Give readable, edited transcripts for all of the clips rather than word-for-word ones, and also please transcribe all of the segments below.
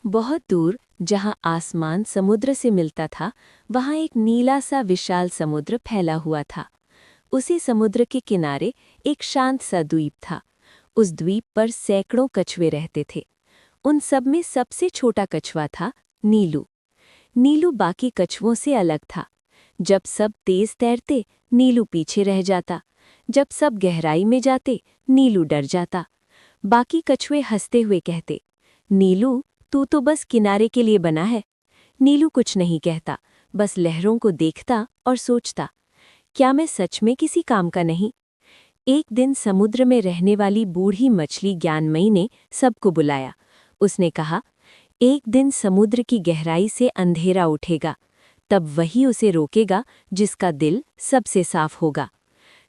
बहुत दूर, जहां आसमान समुद्र से मिलता था, वहां एक नीला सा विशाल समुद्र फैला हुआ था। उसी समुद्र के किनारे एक शांत सा द्वीप था। उस द्वीप पर सैकड़ों कछुए रहते थे। उन सब में सबसे छोटा कछुआ था नीलू। नीलू बाकी कछुओं से अलग था। जब सब तेज तैरते, नीलू पीछे रह जाता। जब सब गहराई में जाते, नीलू डर जाता। बाकी कछुए हंसते हुए कहते, नीलू, तू तो बस किनारे के लिए बना है। नीलू कुछ नहीं कहता, बस लहरों को देखता और सोचता, क्या मैं सच में किसी काम का नहीं? एक दिन समुद्र में रहने वाली बूढ़ी मछली ज्ञानमयी ने सबको बुलाया। उसने कहा, एक दिन समुद्र की गहराई से अंधेरा उठेगा, तब वही उसे रोकेगा जिसका दिल सबसे साफ होगा।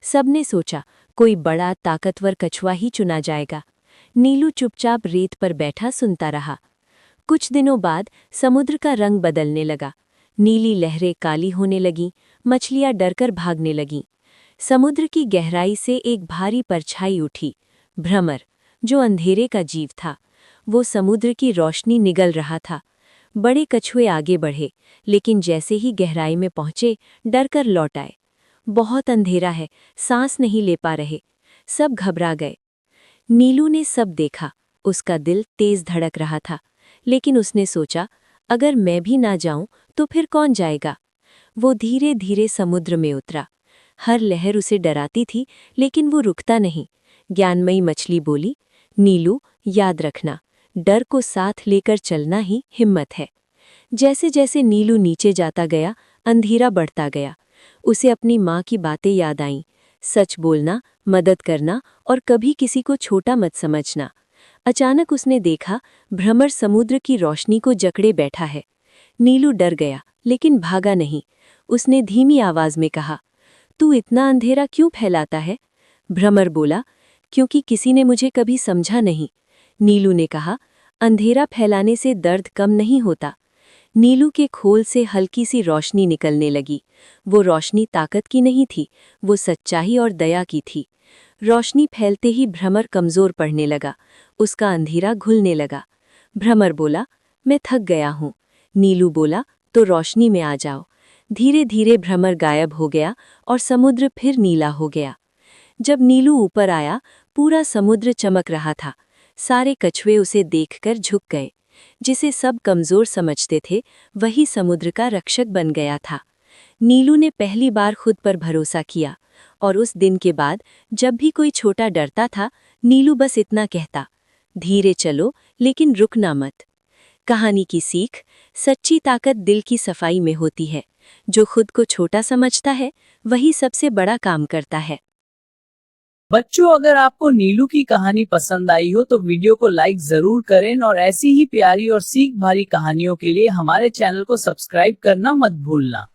सबने सोचा, कोई बड़ा ताकतवर कछुआ ही चुना जाएगा। नीलू चुपचाप रेत पर बैठा सुनता रहा। कुछ दिनों बाद समुद्र का रंग बदलने लगा। नीली लहरें काली होने लगीं, मछलियां डरकर भागने लगीं। समुद्र की गहराई से एक भारी परछाई उठी, भ्रमर, जो अंधेरे का जीव था। वो समुद्र की रोशनी निगल रहा था। बड़े कछुए आगे बढ़े, लेकिन जैसे ही गहराई में पहुंचे, डरकर लौट आए। बहुत अंधेरा है, सांस नहीं ले पा रहे। सब घबरा गए। नीलू ने सब देखा। उसका दिल तेज धड़क रहा था, लेकिन उसने सोचा, अगर मैं भी ना जाऊं तो फिर कौन जाएगा? वो धीरे धीरे समुद्र में उतरा। हर लहर उसे डराती थी, लेकिन वो रुकता नहीं। ज्ञानमयी मछली बोली, नीलू, याद रखना, डर को साथ लेकर चलना ही हिम्मत है। जैसे जैसे नीलू नीचे जाता गया, अंधेरा बढ़ता गया। उसे अपनी माँ की बातें याद आईं, सच बोलना, मदद करना और कभी किसी को छोटा मत समझना। अचानक उसने देखा, भ्रमर समुद्र की रोशनी को जकड़े बैठा है। नीलू डर गया, लेकिन भागा नहीं। उसने धीमी आवाज में कहा, तू इतना अंधेरा क्यों फैलाता है? भ्रमर बोला, क्योंकि किसी ने मुझे कभी समझा नहीं। नीलू ने कहा, अंधेरा फैलाने से दर्द कम नहीं होता। नीलू के खोल से हल्की सी रोशनी निकलने लगी। वो रोशनी ताकत की नहीं थी, वो सच्चाई और दया की थी। रोशनी फैलते ही भ्रमर कमजोर पड़ने लगा। उसका अंधेरा घुलने लगा। भ्रमर बोला, मैं थक गया हूँ। नीलू बोला, तो रोशनी में आ जाओ। धीरे धीरे भ्रमर गायब हो गया और समुद्र फिर नीला हो गया। जब नीलू ऊपर आया, पूरा समुद्र चमक रहा था। सारे कछुए उसे देखकर झुक गए। जिसे सब कमजोर समझते थे, वही समुद्र का रक्षक बन गया था। नीलू ने पहली बार खुद पर भरोसा किया, और उस दिन के बाद जब भी कोई छोटा डरता था, नीलू बस इतना कहता, धीरे चलो, लेकिन रुकना मत। कहानी की सीख, सच्ची ताकत दिल की सफाई में होती है। जो खुद को छोटा समझता है, वही सबसे बड़ा काम करता है। बच्चों, अगर आपको नीलू की कहानी पसंद आई हो तो वीडियो को लाइक जरूर करें और ऐसी ही प्यारी और सीख भरी कहानियों के लिए हमारे चैनल को सब्सक्राइब करना मत भूलना।